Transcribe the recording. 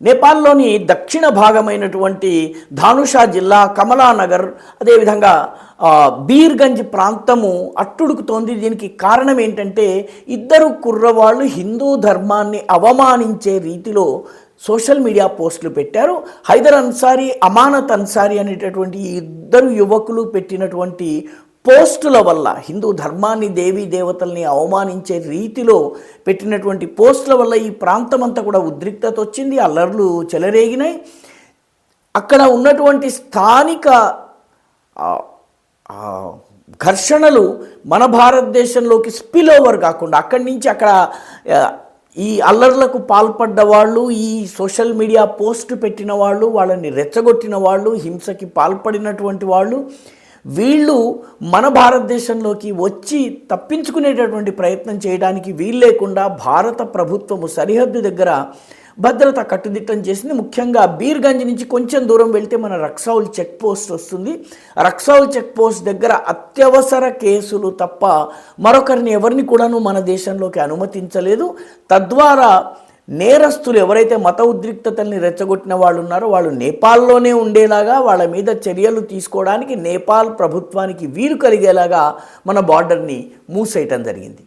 నేపాల్లోని దక్షిణ భాగమైనటువంటి ధానుషా జిల్లా కమలానగర్ అదేవిధంగా బీర్గంజ్ ప్రాంతము అట్టుడుకుతోంది. దీనికి కారణం ఏంటంటే ఇద్దరు కుర్రవాళ్ళు హిందూ ధర్మాన్ని అవమానించే రీతిలో సోషల్ మీడియా పోస్టులు పెట్టారు. హైదర్ అన్సారీ, అమానత్ అన్సారీ అనేటటువంటి ఇద్దరు యువకులు పెట్టినటువంటి పోస్టుల వల్ల హిందూ ధర్మాన్ని, దేవీ దేవతల్ని అవమానించే రీతిలో పెట్టినటువంటి పోస్టుల వల్ల ఈ ప్రాంతం అంతా కూడా ఉద్రిక్తత వచ్చింది, అల్లర్లు చెలరేగినాయి. అక్కడ ఉన్నటువంటి స్థానిక ఘర్షణలు మన భారతదేశంలోకి స్పిల్ ఓవర్ కాకుండా అక్కడి నుంచి అక్కడ ఈ అల్లర్లకు పాల్పడ్డ వాళ్ళు, ఈ సోషల్ మీడియా పోస్ట్ పెట్టిన వాళ్ళు, వాళ్ళని రెచ్చగొట్టిన వాళ్ళు, హింసకి పాల్పడినటువంటి వాళ్ళు, వీళ్ళు మన భారతదేశంలోకి వచ్చి తప్పించుకునేటటువంటి ప్రయత్నం చేయడానికి వీలు లేకుండా భారత ప్రభుత్వము సరిహద్దు దగ్గర భద్రత కట్టుదిట్టం చేసింది. ముఖ్యంగా బీర్గంజ్ నుంచి కొంచెం దూరం వెళ్తే మన రక్సౌల్ చెక్ పోస్ట్ వస్తుంది. రక్సౌల్ చెక్ పోస్ట్ దగ్గర అత్యవసర కేసులు తప్ప మరొకరిని ఎవరిని కూడాను మన దేశంలోకి అనుమతించలేదు. తద్వారా నేరస్తులు ఎవరైతే మత ఉద్రిక్తతల్ని రెచ్చగొట్టిన వాళ్ళు ఉన్నారో వాళ్ళు నేపాల్లోనే ఉండేలాగా, వాళ్ళ మీద చర్యలు తీసుకోవడానికి నేపాల్ ప్రభుత్వానికి వీలు కలిగేలాగా మన బార్డర్ని మూసేయటం జరిగింది.